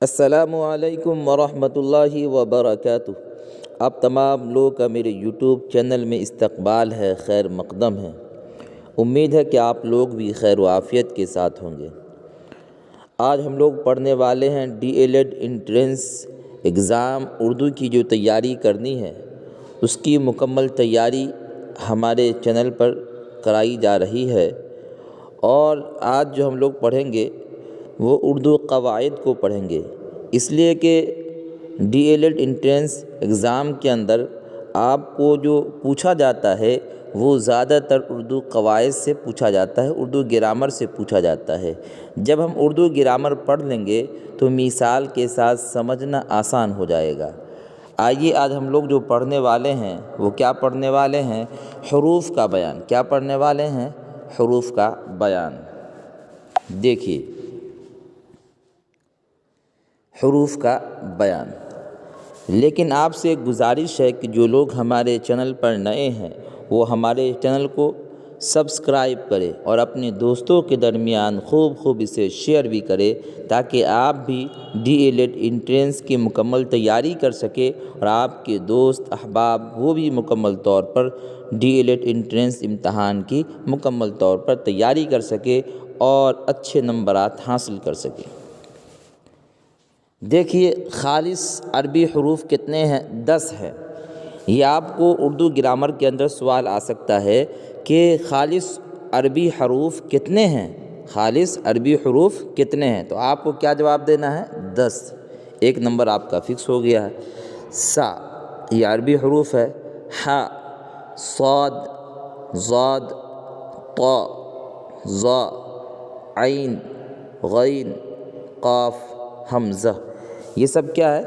السلام علیکم ورحمۃ اللہ وبرکاتہ۔ آپ تمام لوگ کا میرے یوٹیوب چینل میں استقبال ہے، خیر مقدم ہے۔ امید ہے کہ آپ لوگ بھی خیر و عافیت کے ساتھ ہوں گے۔ آج ہم لوگ پڑھنے والے ہیں D L Ed entrance exam Urdu کی جو تیاری کرنی ہے اس کی مکمل تیاری ہمارے چینل پر کرائی جا رہی ہے، اور آج جو ہم لوگ پڑھیں گے وہ اردو قواعد کو پڑھیں گے، اس لیے کہ D L Ed entrance exam کے اندر آپ کو جو پوچھا جاتا ہے وہ زیادہ تر اردو قواعد سے پوچھا جاتا ہے، اردو گرامر سے پوچھا جاتا ہے۔ جب ہم اردو گرامر پڑھ لیں گے تو مثال کے ساتھ سمجھنا آسان ہو جائے گا۔ آئیے آج ہم لوگ جو پڑھنے والے ہیں وہ کیا پڑھنے والے ہیں؟ حروف کا بیان۔ کیا پڑھنے والے ہیں؟ حروف کا بیان۔ دیکھیے، حروف کا بیان۔ لیکن آپ سے ایک گزارش ہے کہ جو لوگ ہمارے چینل پر نئے ہیں وہ ہمارے چینل کو سبسکرائب کرے اور اپنے دوستوں کے درمیان خوب اسے شیئر بھی کرے، تاکہ آپ بھی ڈی ایل ایڈ انٹرنس کی مکمل تیاری کر سکے اور آپ کے دوست احباب وہ بھی مکمل طور پر ڈی ایل ایڈ انٹرنس امتحان کی مکمل طور پر تیاری کر سکے اور اچھے نمبرات حاصل کر سکے۔ دیکھیے، خالص عربی حروف کتنے ہیں؟ 10 ہے۔ یہ آپ کو اردو گرامر کے اندر سوال آ سکتا ہے کہ خالص عربی حروف کتنے ہیں؟ خالص عربی حروف کتنے ہیں؟ تو آپ کو کیا جواب دینا ہے؟ 10۔ ایک نمبر آپ کا فکس ہو گیا ہے۔ سا یہ عربی حروف ہے۔ ح، صاد، ضاد، طا، ظا، عین، غین، قاف، حمزہ، یہ سب کیا ہے؟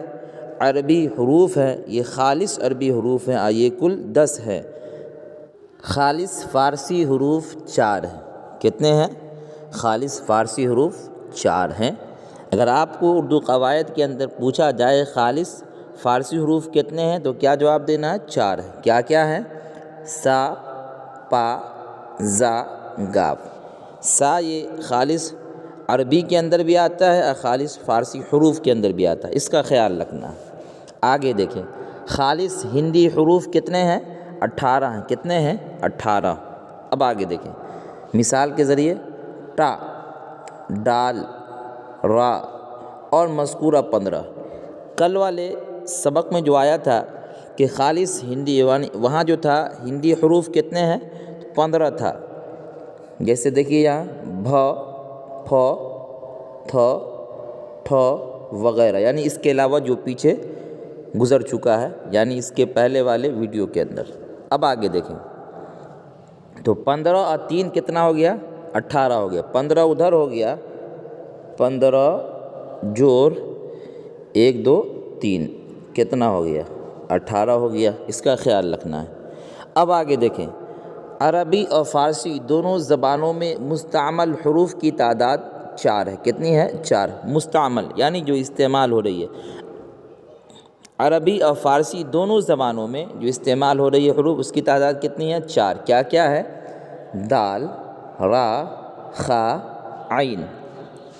عربی حروف ہیں، یہ خالص عربی حروف ہیں۔ یہ کل 10 ہے۔ خالص فارسی حروف 4 ہیں۔ کتنے ہیں؟ خالص فارسی حروف 4 ہیں۔ اگر آپ کو اردو قواعد کے اندر پوچھا جائے خالص فارسی حروف کتنے ہیں تو کیا جواب دینا ہے؟ 4 ہے۔ کیا کیا ہے؟ سا، پا، زا، گاف۔ سا یہ خالص عربی کے اندر بھی آتا ہے اور خالص فارسی حروف کے اندر بھی آتا ہے، اس کا خیال رکھنا ہے۔ آگے دیکھیں، خالص ہندی حروف کتنے ہیں؟ 18 ہیں۔ کتنے ہیں؟ 18۔ اب آگے دیکھیں، مثال کے ذریعے ٹا، ڈال، را اور مذکورہ 15۔ کل والے سبق میں جو آیا تھا کہ خالص ہندی یعنی وہاں جو تھا ہندی حروف کتنے ہیں؟ 15 تھا۔ جیسے دیکھیے یہاں بھ، ف، تھ، ٹھ وغیرہ، یعنی اس کے علاوہ جو پیچھے گزر چکا ہے، یعنی اس کے پہلے والے ویڈیو کے اندر۔ اب آگے دیکھیں تو 15 اور 3 کتنا ہو گیا؟ 18 ہو گیا۔ 15 ادھر ہو گیا، 15 جوڑ 1 2 3 کتنا ہو گیا؟ 18 ہو گیا۔ اس کا خیال رکھنا ہے۔ اب آگے دیکھیں، عربی اور فارسی دونوں زبانوں میں مستعمل حروف کی تعداد 4 ہے۔ کتنی ہے؟ 4۔ مستعمل یعنی جو استعمال ہو رہی ہے۔ عربی اور فارسی دونوں زبانوں میں جو استعمال ہو رہی ہے حروف، اس کی تعداد کتنی ہے؟ 4۔ کیا کیا ہے؟ دال، را، خا، عین۔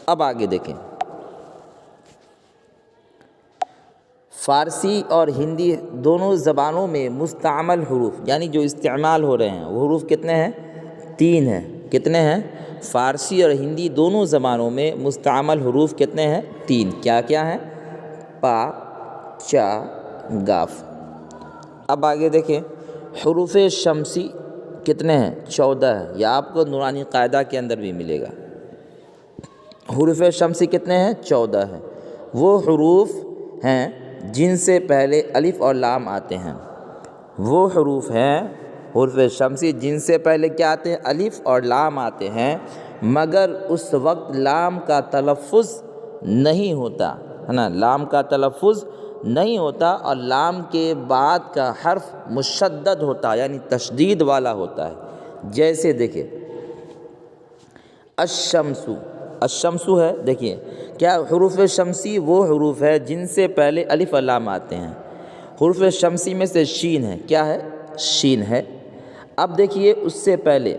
اب آگے دیکھیں، فارسی اور ہندی دونوں زبانوں میں مستعمل حروف یعنی جو استعمال ہو رہے ہیں وہ حروف کتنے ہیں؟ 3 ہیں۔ کتنے ہیں؟ فارسی اور ہندی دونوں زبانوں میں مستعمل حروف کتنے ہیں؟ 3۔ کیا کیا ہیں؟ پا، چا، گاف۔ اب آگے دیکھیں، حروف شمسی کتنے ہیں؟ 14 ہے۔ یہ آپ کو نورانی قاعدہ کے اندر بھی ملے گا۔ حروف شمسی کتنے ہیں؟ 14 ہیں۔ وہ حروف ہیں جن سے پہلے الف اور لام آتے ہیں۔ وہ حروف ہیں حروف شمسی جن سے پہلے کیا آتے ہیں؟ الف اور لام آتے ہیں، مگر اس وقت لام کا تلفظ نہیں ہوتا ہے نا، لام کا تلفظ نہیں ہوتا اور لام کے بعد کا حرف مشدد ہوتا ہے، یعنی تشدید والا ہوتا ہے۔ جیسے دیکھیں الشمسو، الشمسو ہے، دیکھیے کیا حروف شمسی وہ حروف ہے جن سے پہلے الف اور لام آتے ہیں۔ حروف شمسی میں سے شین ہے۔ کیا ہے؟ شین ہے۔ اب دیکھیے اس سے پہلے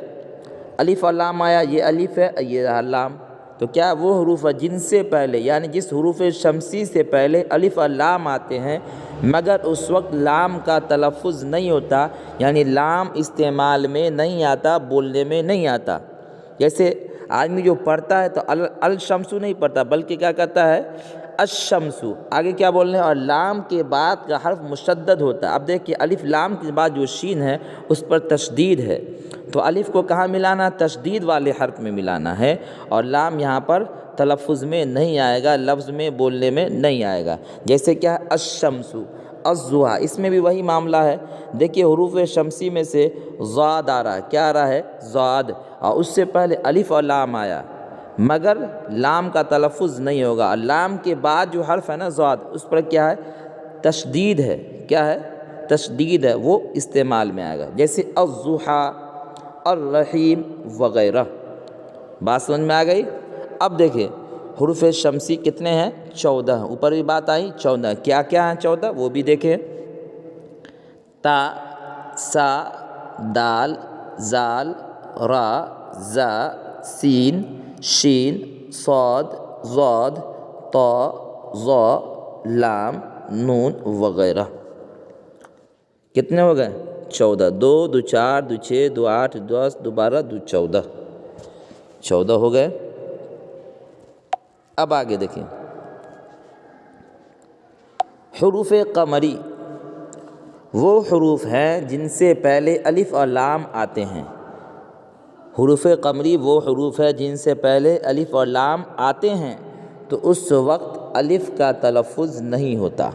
الف اور لام آیا، یہ الف ہے، یہ رہا لام، تو کیا وہ حروف ہے جن سے پہلے، یعنی جس حروف شمسی سے پہلے الف اور لام آتے ہیں مگر اس وقت لام کا تلفظ نہیں ہوتا، یعنی لام استعمال میں نہیں آتا، بولنے میں نہیں آتا۔ جیسے آدمی جو پڑھتا ہے تو الشمسو نہیں پڑھتا بلکہ کیا کہتا ہے الشمسو، آگے کیا بولنے ہیں، اور لام کے بعد کا حرف مشدد ہوتا ہے۔ اب دیکھیے الف لام کے بعد جو شین ہے اس پر تشدید ہے، تو الف کو کہاں ملانا، تشدید والے حرف میں ملانا ہے، اور لام یہاں پر تلفظ میں نہیں آئے گا، لفظ میں بولنے میں نہیں آئے گا۔ جیسے کیا ہے الشمسو، الضحیٰ، اس میں بھی وہی معاملہ ہے۔ دیکھیے حروف شمسی میں سے ضاد آ رہا ہے، کیا آ رہا ہے، ضاد، اور اس سے پہلے الف اور لام آیا مگر لام کا تلفظ نہیں ہوگا، لام کے بعد جو حرف ہے نا ضاد، اس پر کیا ہے، تشدید ہے، کیا ہے، تشدید ہے، وہ استعمال میں آئے گا۔ جیسے الضحیٰ، الرحیم وغیرہ۔ بات سمجھ میں آ گئی؟ اب دیکھیں حروف شمسی کتنے ہیں، 14 ہیں، اوپر بھی بات آئی 14، کیا کیا ہیں 14 وہ بھی دیکھیں، تا، سا، دال، زال، را، زا، سین، شین، صاد، ضاد، طا، ظا، لام، نون وغیرہ۔ کتنے ہو گئے، 14، 2 2 4 2 6 2 8 10 2 12 2 14، 14 ہو گئے۔ اب آگے دیکھیں حروف قمری، وہ حروف ہیں جن سے پہلے الف اور لام آتے ہیں۔ حروف قمری وہ حروف ہے جن سے پہلے الف اور لام آتے ہیں تو اس وقت الف کا تلفظ نہیں ہوتا۔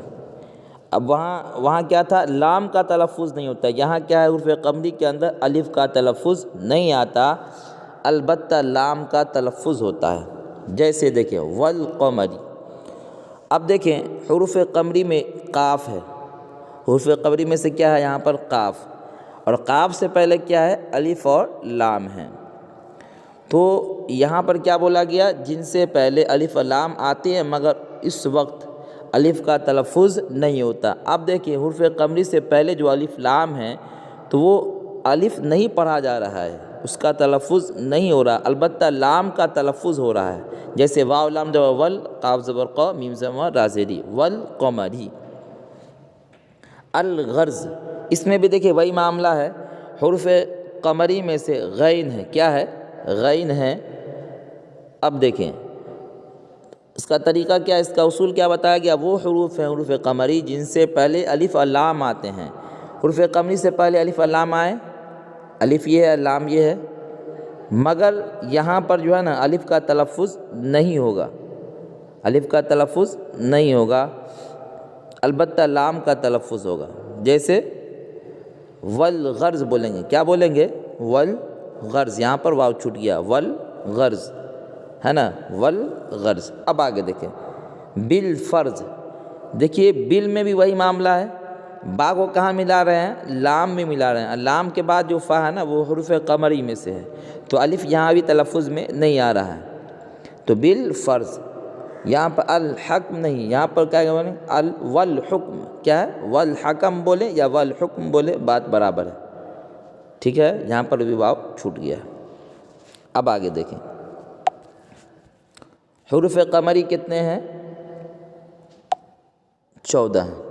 اب وہاں کیا تھا، لام کا تلفظ نہیں ہوتا، یہاں کیا ہے، حروف قمری کے اندر الف کا تلفظ نہیں آتا، البتہ لام کا تلفظ ہوتا ہے۔ جیسے دیکھیں والقمری، اب دیکھیں حروف قمری میں قاف ہے، حروف قمری میں سے کیا ہے یہاں پر قاف، اور قاف سے پہلے کیا ہے، الف اور لام ہے، تو یہاں پر کیا بولا گیا، جن سے پہلے الف اور لام آتے ہیں مگر اس وقت الف کا تلفظ نہیں ہوتا۔ اب دیکھیں حروف قمری سے پہلے جو الف لام ہیں تو وہ الف نہیں پڑھا جا رہا ہے، اس کا تلفظ نہیں ہو رہا، البتہ لام کا تلفظ ہو رہا ہے۔ جیسے واو لام زبر ول، قاف زبر قا، میم زبر را زیری، والقمری۔ الغرض، اس میں بھی دیکھیں وہی معاملہ ہے، حروف قمری میں سے غین ہے، کیا ہے، غین ہے۔ اب دیکھیں اس کا طریقہ کیا ہے، اس کا اصول کیا بتایا گیا، وہ حروف ہیں حروف قمری جن سے پہلے الف اور لام آتے ہیں۔ حروف قمری سے پہلے الف اور لام آئے، الف یہ ہے لام یہ ہے، مگر یہاں پر جو ہے نا الف کا تلفظ نہیں ہوگا، الف کا تلفظ نہیں ہوگا، البتہ لام کا تلفظ ہوگا۔ جیسے والغرض بولیں گے، کیا بولیں گے، والغرض، یہاں پر واو چھوٹ گیا، والغرض ہے نا، والغرض۔ اب آگے دیکھیں بالفرض، دیکھیے بل میں بھی وہی معاملہ ہے، با کو کہاں ملا رہے ہیں، لام میں ملا رہے ہیں، لام کے بعد جو فا ہے نا وہ حروف قمری میں سے ہے، تو الف یہاں بھی تلفظ میں نہیں آ رہا ہے، تو بالفرض۔ یہاں پر الحکم نہیں، یہاں پر کیا بولیں، والحکم، کیا ہے، والحکم بولے یا والحکم بولے بات برابر ہے، ٹھیک ہے، یہاں پر بھی واو چھوٹ گیا۔ اب آگے دیکھیں حروف قمری کتنے ہیں، 14 ہیں،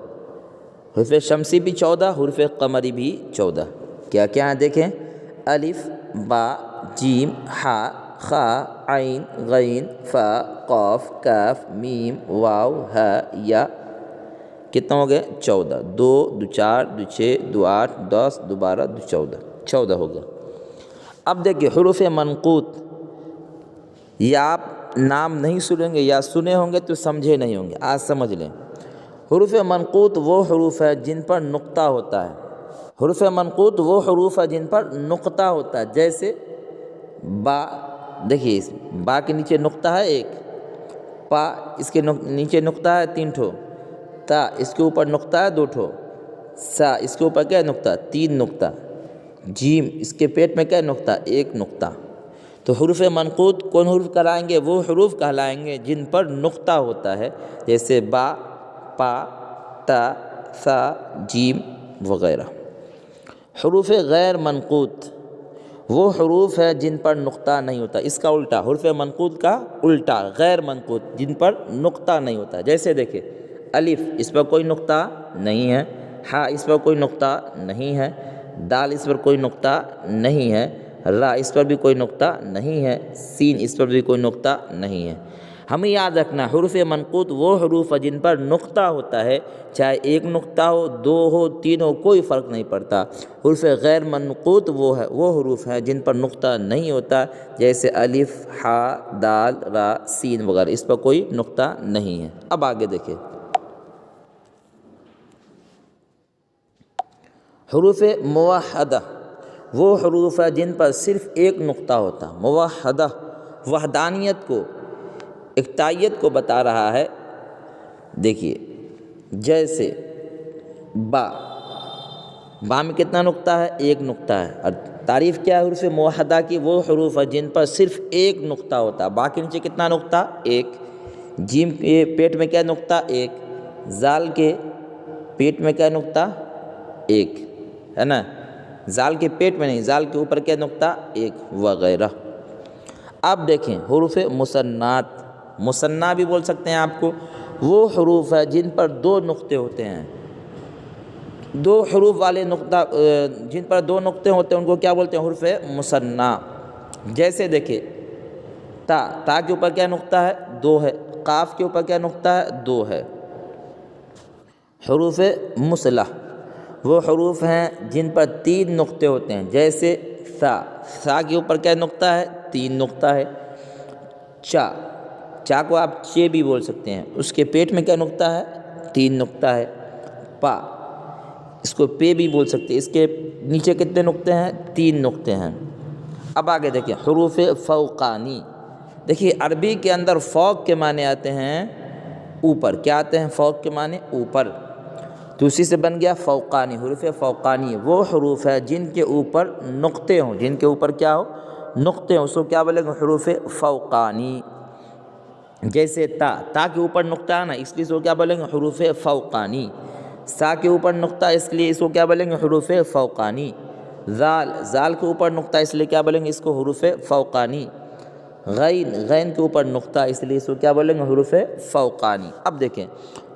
حروف شمسی بھی 14، حروف قمری بھی 14، کیا کیا ہیں دیکھیں، الف، با، جیم، ہا، خا، عین، غین، فا، قاف، کاف، میم، واو، ہا، یا۔ کتنا ہو گئے، 14، 2 2 4 2 6 2 8 10 2 12 2 14، 14 ہو گیا۔ اب دیکھیے حروف منقوط، یا آپ نام نہیں سنیں گے یا سنے ہوں گے تو سمجھے نہیں ہوں گے، آج سمجھ لیں۔ حروف منقوط وہ حروف ہے جن پر نقطہ ہوتا ہے، حروف منقوط وہ حروف ہے جن پر نقطہ ہوتا ہے۔ جیسے با، دیکھیے با کے نیچے نقطہ ہے ایک، پا اس کے نیچے نقطہ ہے 3 ٹھو، تا اس کے اوپر نقطہ ہے 2 ٹھو، سا اس کے اوپر کیا نقطہ، 3 نقطہ، جیم اس کے پیٹ میں کیا نقطہ، 1 نقطہ۔ تو حروف منقوط کون حروف کہلائیں گے، وہ حروف کہلائیں گے جن پر نقطہ ہوتا ہے، جیسے با، پا، تا، ثا، جیم وغیرہ۔ حروف غیر منقوط وہ حروف ہے جن پر نقطہ نہیں ہوتا، اس کا الٹا، حرف منقوط کا الٹا غیر منقوط، جن پر نقطہ نہیں ہوتا۔ جیسے دیکھیں الف، اس پر کوئی نقطہ نہیں ہے، ہا اس پر کوئی نقطہ نہیں ہے، دال اس پر کوئی نقطہ نہیں ہے، را اس پر بھی کوئی نقطہ نہیں ہے، سین اس پر بھی کوئی نقطہ نہیں ہے۔ ہمیں یاد رکھنا حروف منقوط وہ حروف ہیں جن پر نقطہ ہوتا ہے، چاہے ایک نقطہ ہو، دو ہو، تین ہو، کوئی فرق نہیں پڑتا۔ حروف غیر منقوط وہ حروف ہیں جن پر نقطہ نہیں ہوتا، جیسے الف، ہا، دال، را، سین وغیرہ، اس پر کوئی نقطہ نہیں ہے۔ اب آگے دیکھیں حروف موحدہ وہ حروف ہیں جن پر صرف ایک نقطہ ہوتا۔ موحدہ وحدانیت کو، اکتائیت کو بتا رہا ہے۔ دیکھیے جیسے با میں کتنا نقطہ ہے؟ ایک نقطہ ہے۔ اور تعریف کیا ہے حروف موحدہ کی؟ وہ حروف ہیں جن پر صرف ایک نقطہ ہوتا، با کے نیچے کتنا نقطہ؟ ایک۔ جیم کے پیٹ میں کیا نقطہ؟ ایک۔ زال کے پیٹ میں کیا نقطہ؟ ایک، ہے نا؟ زال کے پیٹ میں نہیں، زال کے اوپر کیا نقطہ؟ ایک، وغیرہ۔ اب دیکھیں حروف مثنات، مثنیٰ بھی بول سکتے ہیں آپ کو، وہ حروف ہے جن پر دو نقطے ہوتے ہیں، دو حروف والے نقطہ، جن پر دو نقطے ہوتے ہیں ان کو کیا بولتے ہیں؟ حروف مثنیٰ۔ جیسے دیکھیں تا کے اوپر کیا نقطہ ہے؟ دو ہے۔ قاف کے اوپر کیا نقطہ ہے؟ دو ہے۔ حروف مثلث وہ حروف ہیں جن پر تین نقطے ہوتے ہیں، جیسے سا کے اوپر کیا نقطہ ہے؟ تین نقطہ ہے۔ چا کو آپ چے بھی بول سکتے ہیں، اس کے پیٹ میں کیا نقطہ ہے؟ تین نقطہ ہے۔ پا اس کو پے بھی بول سکتے ہیں، اس کے نیچے کتنے نقطے ہیں؟ تین نقطے ہیں۔ اب آگے دیکھیں حروف فوقانی۔ دیکھیے عربی کے اندر فوق کے معنی آتے ہیں اوپر، کیا آتے ہیں فوق کے معنی؟ اوپر، تو اسی سے بن گیا فوقانی۔ حروف فوقانی وہ حروف ہے جن کے اوپر نقطے ہوں، جن کے اوپر کیا ہو؟ نقطے ہوں، اس کو کیا بولیں گے؟ حروف فوقانی۔ جیسے تا کے اوپر نقطہ ہے نا، اس لیے اس کو کیا بولیں گے؟ حروف فوقانی۔ سا کے اوپر نقطہ، اس لیے اس کو کیا بولیں گے؟ حروف فوقانی۔ زال کے اوپر نقطہ، اس لیے کیا بولیں گے؟ اس کو حروف فوقانی۔ غین کے اوپر نقطہ، اس لیے اس کو کیا بولیں گے؟ حروف فوقانی۔ اب دیکھیں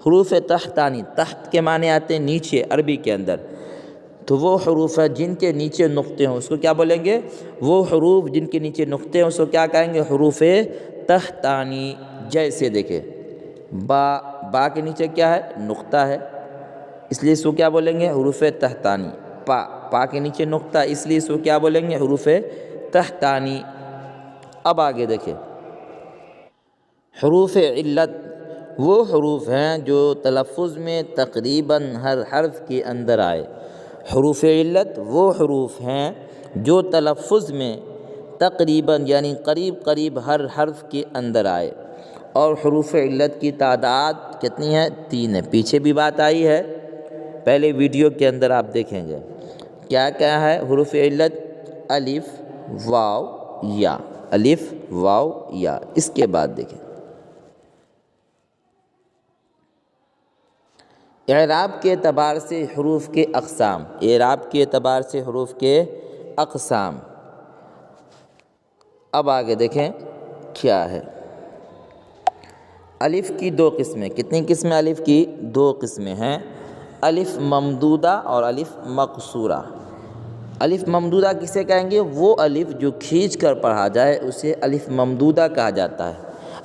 حروف تحتانی، تحت کے معنی آتے ہیں نیچے عربی کے اندر، تو وہ حروف ہے جن کے نیچے نقطے ہوں، اس کو کیا بولیں گے؟ وہ حروف جن کے نیچے نقطے ہوں اس کو کیا کہیں گے؟ حروف تحتانی۔ جیسے دیکھیں با کے نیچے کیا ہے؟ نقطہ ہے، اس لیے اس کو کیا بولیں گے؟ حروف تحتانی۔ پا کے نیچے نقطہ، اس لیے اس کو کیا بولیں گے؟ حروف تحتانی۔ اب آگے دیکھیں حروف علت وہ حروف ہیں جو تلفظ میں تقریباً ہر حرف کے اندر آئے۔ حروف علت وہ حروف ہیں جو تلفظ میں تقریباً یعنی قریب ہر حرف کے اندر آئے، اور حروف علت کی تعداد کتنی ہے؟ 3 ہے۔ پیچھے بھی بات آئی ہے، پہلے ویڈیو کے اندر آپ دیکھیں گے کیا کیا ہے حروف علت؟ الف، واو، یا، الف، واو، یا۔ اس کے بعد دیکھیں اعراب کے اعتبار سے حروف کے اقسام، اعراب کے اعتبار سے حروف کے اقسام۔ اب آگے دیکھیں کیا ہے۔ الف کی 2 قسمیں، کتنی قسمیں الف کی؟ 2 قسمیں ہیں، الف ممدودہ اور الف مقصورہ۔ الف ممدودہ کسے کہیں گے؟ وہ الف جو کھینچ کر پڑھا جائے اسے الف ممدودہ کہا جاتا ہے۔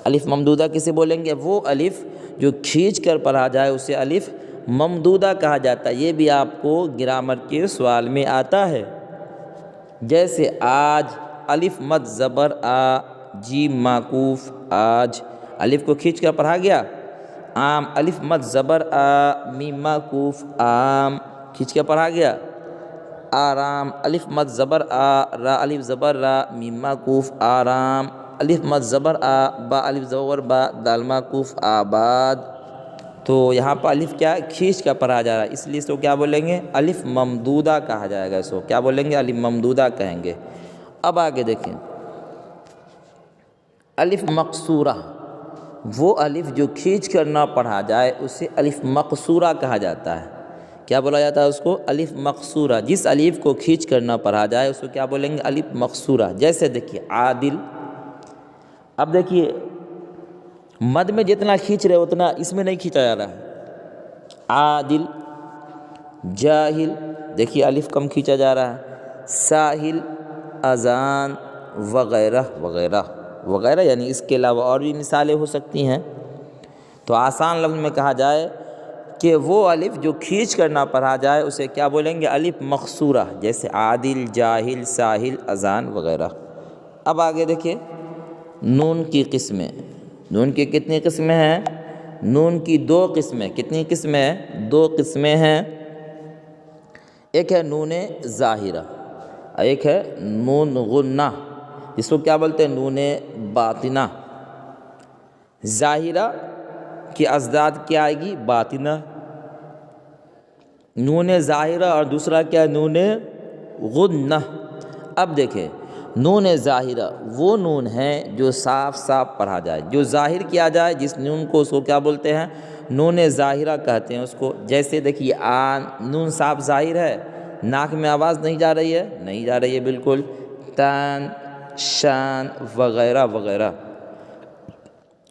الف ممدودہ کسے بولیں گے؟ وہ الف جو کھینچ کر پڑھا جائے اسے الف ممدودہ کہا جاتا ہے۔ یہ بھی آپ کو گرامر کے سوال میں آتا ہے، جیسے آج، الف مد زبر آ، جیم معکوف آج، الف کو کھینچ کر پڑھا گیا۔ عام، الف مد زبر آ، میم معکوف عام، کھینچ کر پڑھا گیا۔ آرام، الف مد زبر آ، را الف زبر را، میم معکوف آرام، الف مد زبر آ، با الف زبر با، دال معکوف آباد۔ تو یہاں پر الف کیا کھینچ کر پڑھا جا رہا ہے، اس لیے اس کو کیا بولیں گے؟ الف ممدودہ کہا جائے گا، اس کو کیا بولیں گے؟ الف ممدودہ کہیں گے۔ اب آگے دیکھیں الف مقصورہ وہ الف جو کھینچ کر نہ پڑھا جائے اسے الف مقصورہ کہا جاتا ہے۔ کیا بولا جاتا ہے اس کو؟ الف مقصورہ۔ جس الف کو کھینچ کر نہ پڑھا جائے اس کو کیا بولیں گے؟ الف مقصورہ۔ جیسے دیکھیے عادل، اب دیکھیے مد میں جتنا کھینچ رہے اتنا اس میں نہیں کھینچا جا رہا ہے۔ عادل، جاہل، دیکھیے الف کم کھینچا جا رہا ہے۔ ساحل، اذان، وغیرہ وغیرہ وغیرہ، یعنی اس کے علاوہ اور بھی مثالیں ہو سکتی ہیں۔ تو آسان لفظ میں کہا جائے کہ وہ الف جو کھینچ کر نہ پڑھا جائے اسے کیا بولیں گے؟ الف مقصورہ، جیسے عادل، جاہل، ساحل، اذان وغیرہ۔ اب آگے دیکھیں نون کی قسمیں۔ نون کی کتنی قسمیں ہیں؟ نون کی دو قسمیں۔ کتنی قسمیں ہیں؟ دو قسمیں ہیں۔ ایک ہے نون ظاہرہ، ایک ہے نون غنہ، جس کو کیا بولتے ہیں؟ نون باطنہ۔ ظاہرہ کی ازداد کیا آئے گی؟ باطنہ۔ نون ظاہرہ اور دوسرا کیا؟ نون غنہ۔ اب دیکھیں نون ظاہرہ وہ نون ہے جو صاف صاف پڑھا جائے، جو ظاہر کیا جائے، جس نون کو اس کو کیا بولتے ہیں؟ نون ظاہرہ کہتے ہیں اس کو۔ جیسے دیکھیے آن، نون صاف ظاہر ہے، ناک میں آواز نہیں جا رہی ہے، نہیں جا رہی ہے بالکل۔ تان، شان وغیرہ وغیرہ۔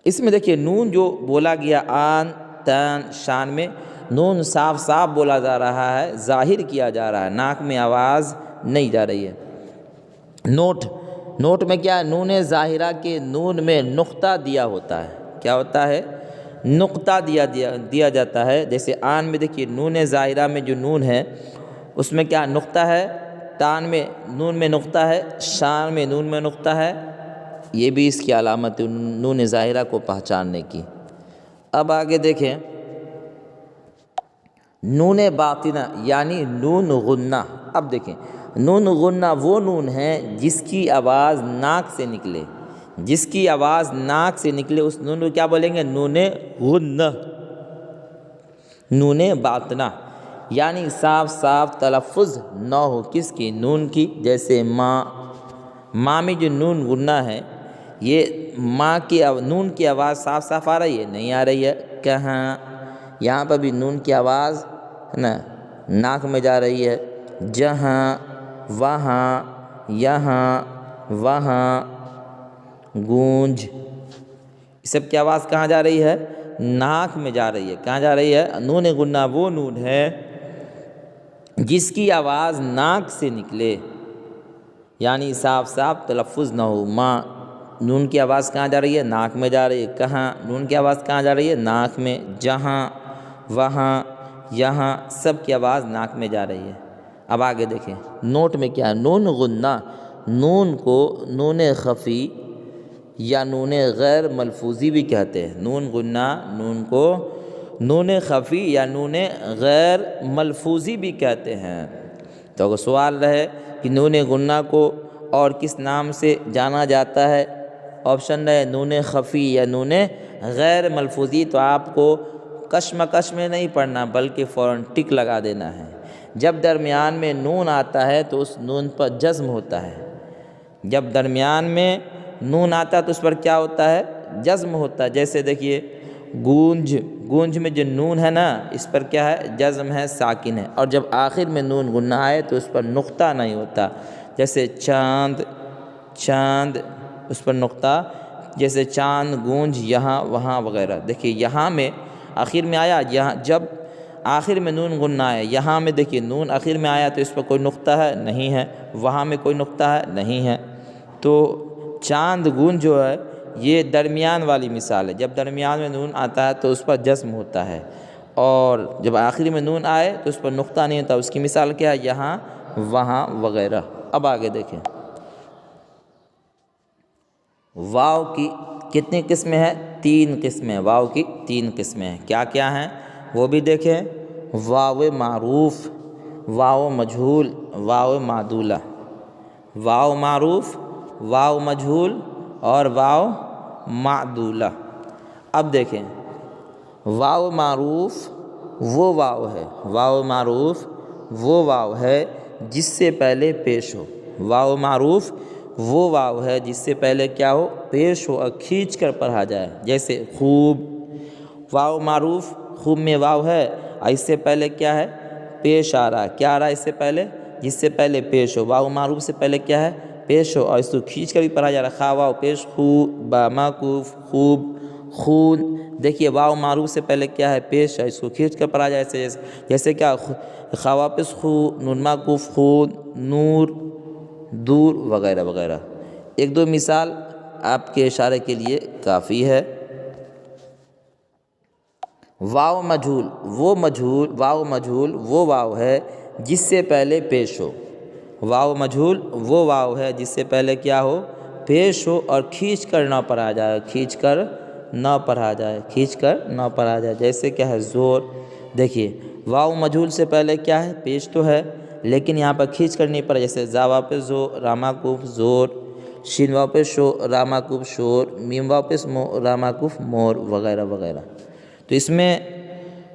اس میں دیکھیے نون جو بولا گیا آن، تان، شان میں نون صاف صاف بولا جا رہا ہے، ظاہر کیا جا رہا ہے، ناک میں آواز نہیں جا رہی ہے۔ نوٹ میں کیا ہے؟ نون ظاہرہ کے نون میں نقطہ دیا ہوتا ہے۔ کیا ہوتا ہے؟ نقطہ دیا جاتا ہے۔ جیسے آن میں دیکھیے نون ظاہرہ میں جو نون ہے اس میں کیا نقطہ ہے؟ تان میں نون میں نقطہ ہے، شان میں نون میں نقطہ ہے۔ یہ بھی اس کی علامت ہے نون ظاہرہ کو پہچاننے کی۔ اب آگے دیکھیں نون باطنہ یعنی نون غنہ۔ اب دیکھیں نون غنہ وہ نون ہے جس کی آواز ناک سے نکلے، جس کی آواز ناک سے نکلے اس نون کو کیا بولیں گے؟ نون غنہ۔ نون باطنہ یعنی صاف صاف تلفظ نہ ہو کس کی؟ نون کی۔ جیسے ماں میں جو نون غنہ ہے، یہ ماں کی نون کی آواز صاف صاف آ رہی ہے؟ نہیں آ رہی ہے۔ کہاں؟ یہاں پر بھی نون کی آواز ہے نا ناک میں جا رہی ہے۔ جہاں، وہاں، یہاں، وہاں، گونج، یہ سب کی آواز کہاں جا رہی ہے؟ ناک میں جا رہی ہے۔ کہاں جا رہی ہے؟ نون غنہ وہ نون ہے جس کی آواز ناک سے نکلے، یعنی صاف صاف تلفظ نہ ہو۔ ماں، نون کی آواز کہاں جا رہی ہے؟ ناک میں جا رہی ہے۔ کہاں، نون کی آواز کہاں جا رہی ہے؟ ناک میں۔ جہاں، وہاں، یہاں، سب کی آواز ناک میں جا رہی ہے۔ اب آگے دیکھیں نوٹ میں کیا ہے؟ نون غنہ نون کو نون خفی یا نون غیر ملفوظی بھی کہتے ہیں۔ نون غنہ نون کو نون خفی یا نون غیر ملفوظی بھی کہتے ہیں۔ تو اگر سوال رہے کہ نون غنہ کو اور کس نام سے جانا جاتا ہے، آپشن رہے نون خفی یا نون غیر ملفوظی، تو آپ کو کشمکش میں نہیں پڑھنا بلکہ فوراً ٹک لگا دینا ہے۔ جب درمیان میں نون آتا ہے تو اس نون پر جزم ہوتا ہے۔ جب درمیان میں نون آتا ہے تو اس پر کیا ہوتا ہے؟ جزم ہوتا ہے۔ جیسے دیکھیے گونج، گونج میں جو نون ہے نا اس پر کیا ہے؟ جزم ہے، ساکن ہے۔ اور جب آخر میں نون غنہ آئے تو اس پر نقطہ نہیں ہوتا۔ جیسے چاند، چاند، اس پر نقطہ، جیسے چاند، گونج، یہاں، وہاں وغیرہ۔ دیکھیے یہاں میں آخر میں آیا، یہاں جب آخر میں نون غنہ آیا، یہاں میں دیکھیے نون آخر میں آیا تو اس پر کوئی نقطہ ہے؟ نہیں ہے۔ وہاں میں کوئی نقطہ ہے؟ نہیں ہے۔ تو چاند، گونج جو ہے یہ درمیان والی مثال ہے۔ جب درمیان میں نون آتا ہے تو اس پر جزم ہوتا ہے، اور جب آخری میں نون آئے تو اس پر نقطہ نہیں ہوتا۔ اس کی مثال کیا ہے؟ یہاں، وہاں وغیرہ۔ اب آگے دیکھیں واو کی کتنی قسمیں ہیں؟ 3 قسمیں۔ واو کی 3 قسمیں ہیں۔ کیا کیا ہیں وہ بھی دیکھیں۔ واو معروف، واو مجہول، واو معدولہ۔ واو معروف، واو مجہول اور واو معدولہ۔ اب دیکھیں واو معروف وہ واو ہے، واو معروف وہ واو ہے جس سے پہلے پیش ہو۔ واو معروف وہ واو ہے جس سے پہلے کیا ہو؟ پیش ہو اور کھینچ کر پڑھا جائے۔ جیسے خوب، واو معروف خوب میں واو ہے اور اس سے پہلے کیا ہے؟ پیش آ رہا ہے، کیا آ رہا ہے اس سے پہلے؟ جس سے پہلے پیش ہو، واو معروف سے پہلے کیا ہے؟ پیش ہو، اور اس کو کھینچ کر بھی پڑھا جا رہا ہے، خا واو پیش خو، با معکوف خوب خون۔ دیکھیے واو معروف سے پہلے کیا ہے؟ پیش ہے، اس کو کھینچ کر پڑھا جائے، جیسے کیا خا واپس خو، نون معکوف خون، نور دور وغیرہ وغیرہ۔ ایک دو مثال آپ کے اشارے کے لیے کافی ہے۔ واو مجہول واو مجہول وہ واو ہے جس سے پہلے پیش ہو، واو مجہول وہ واو ہے جس سے پہلے کیا ہو؟ پیش ہو، اور کھینچ کر نہ پڑھا جائے، کھینچ کر نہ پڑھا جائے، جیسے کیا ہے؟ زور۔ دیکھیے واو مجہول سے پہلے کیا ہے؟ پیش تو ہے، لیکن یہاں پر کھینچ کر نہیں پڑھا، جیسے زا واپس زو، را معکوف زور، شین واپس شو، را معکوف شور، میم واپس مو، را معکوف مور وغیرہ وغیرہ۔ تو اس میں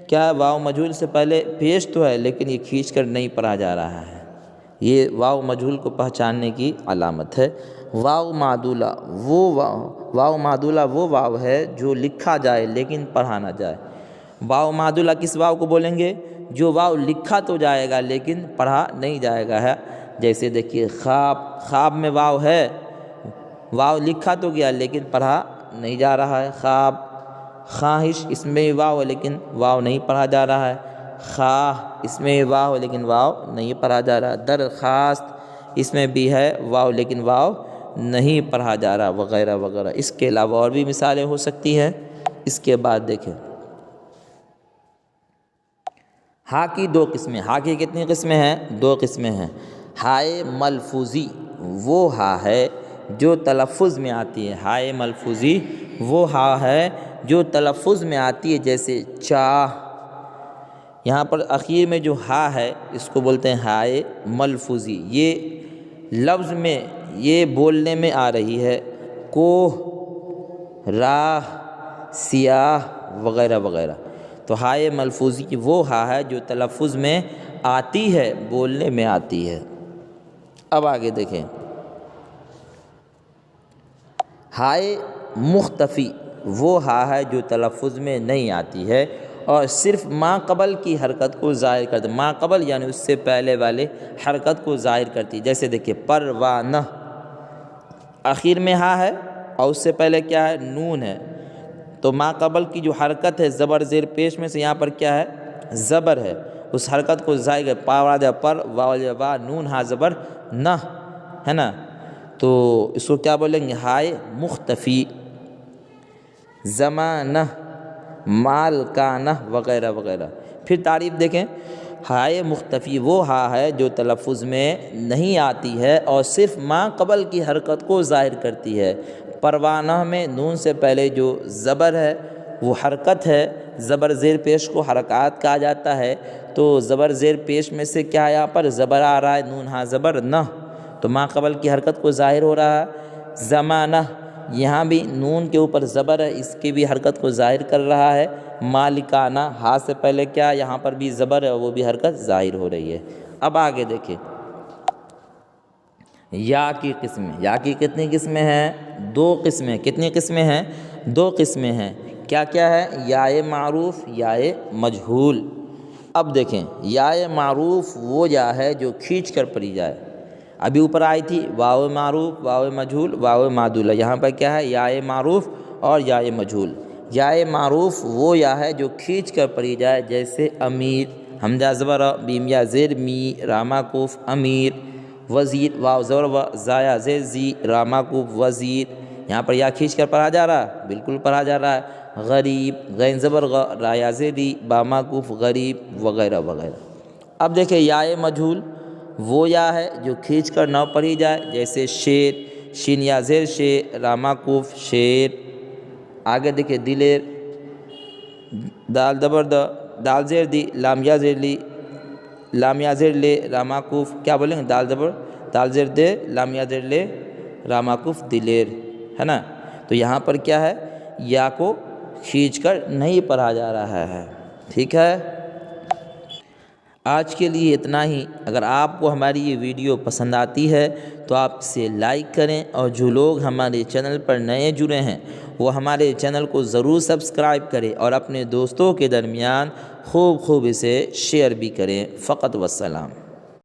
کیا ہے؟ واو مجہول سے پہلے پیش تو ہے، لیکن یہ کھینچ کر نہیں پڑھا جا رہا ہے، یہ واو مجہول کو پہچاننے کی علامت ہے۔ واو معدولہ واو معدولہ وہ واو ہے جو لکھا جائے لیکن پڑھا نہ جائے۔ واو معدولہ کس واو کو بولیں گے؟ جو واو لکھا تو جائے گا لیکن پڑھا نہیں جائے گا ہے، جیسے دیکھیے خواب میں واو ہے، واو لکھا تو گیا لیکن پڑھا نہیں جا رہا ہے۔ خواب، خواہش اس میں واو ہے لیکن واو نہیں پڑھا جا رہا ہے۔ خواہ اس میں واو ہے لیکن واو نہیں پڑھا جا رہا۔ درخواست اس میں بھی ہے واو لیکن واو نہیں پڑھا جا رہا وغیرہ وغیرہ۔ اس کے علاوہ اور بھی مثالیں ہو سکتی ہیں۔ اس کے بعد دیکھیں ہاں کی دو قسمیں، ہاں کی کتنی قسمیں ہیں؟ دو قسمیں ہیں۔ ہائے ملفوظی وہ ہاں ہے جو تلفظ میں آتی ہے، ہائے ملفوظی وہ ہاں ہے جو تلفظ میں آتی ہے، جیسے چاہ۔ یہاں پر اخیر میں جو ہاں ہے اس کو بولتے ہیں ہائے ملفوظی، یہ لفظ میں، یہ بولنے میں آ رہی ہے، کوہ، راہ، سیاہ وغیرہ وغیرہ۔ تو ہائے ملفوظی وہ ہاں ہے جو تلفظ میں آتی ہے، بولنے میں آتی ہے۔ اب آگے دیکھیں ہائے مختفی وہ ہاں ہے جو تلفظ میں نہیں آتی ہے اور صرف ما قبل کی حرکت کو ظاہر کرتی، ما قبل یعنی اس سے پہلے والے حرکت کو ظاہر کرتی، جیسے دیکھیے پروانہ، آخر میں ہاں ہے اور اس سے پہلے کیا ہے؟ نون ہے، تو ما قبل کی جو حرکت ہے زبر زیر پیش میں سے، یہاں پر کیا ہے؟ زبر ہے، اس حرکت کو ظاہر پاوادہ پر، وا نون ہاں زبر نہ ہے نا، تو اس کو کیا بولیں گے؟ ہائے مختفی۔ زمانہ، مالکانہ وغیرہ وغیرہ۔ پھر تعریف دیکھیں ہائے مختفی وہ ہاں ہے جو تلفظ میں نہیں آتی ہے اور صرف ما قبل کی حرکت کو ظاہر کرتی ہے۔ پروانہ میں نون سے پہلے جو زبر ہے وہ حرکت ہے، زبر زیر پیش کو حرکات کہا جاتا ہے، تو زبر زیر پیش میں سے کیا ہے؟ یہاں پر زبر آ رہا ہے، نون ہاں زبر نہ، تو ما قبل کی حرکت کو ظاہر ہو رہا ہے۔ زمانہ یہاں بھی نون کے اوپر زبر ہے، اس کی بھی حرکت کو ظاہر کر رہا ہے۔ مالکانہ ہاں سے پہلے کیا؟ یہاں پر بھی زبر ہے، وہ بھی حرکت ظاہر ہو رہی ہے۔ اب آگے دیکھیں یا کی قسمیں، یا کی کتنی قسمیں ہیں؟ دو قسمیں۔ کتنی قسمیں ہیں؟ دو قسمیں ہیں۔ کیا کیا ہے؟ یائے معروف، یائے مجہول۔ اب دیکھیں یائے معروف وہ یا ہے جو کھینچ کر پڑھی جائے، ابھی اوپر آئی تھی واو معروف، واو مجہول، واو معدولہ، یہاں پر کیا ہے؟ یائے معروف اور یائے مجہول۔ یائے معروف وہ یا ہے جو کھینچ کر پڑھی جائے، جیسے امیر، حمزہ زبر میم یا زیر می، را معکوف امیر، وزیر، واو زبر و، زایا زیر زی، را معکوف وزیر، یہاں پر یا کھینچ کر پڑھا جا رہا ہے، بالکل پڑھا جا رہا ہے۔ غریب، غین زبر غ، را یا زیر ری، با معکوف غریب وغیرہ وغیرہ۔ اب دیکھیں یائے مجہول وہ یا ہے جو کھینچ کر نہ پڑھی جائے، جیسے شیر، شین یا زیر شے، را معکوف شیر۔ آگے دیکھیں دلیر، دال زبر د، دال زیر دی، لام یا زیر لی، لام یا زیر لے، را معکوف کیا بولیں گے؟ دال زبر، دال زیر دے، لام یا زیر لے، را معکوف دلیر، ہے نا، تو یہاں پر کیا ہے؟ یا کو کھینچ کر نہیں پڑھا جا رہا ہے، ٹھیک ہے۔ آج کے لیے اتنا ہی۔ اگر آپ کو ہماری یہ ویڈیو پسند آتی ہے تو آپ اسے لائک کریں، اور جو لوگ ہمارے چینل پر نئے جڑے ہیں وہ ہمارے چینل کو ضرور سبسکرائب کریں، اور اپنے دوستوں کے درمیان خوب اسے شیئر بھی کریں۔ فقط والسلام۔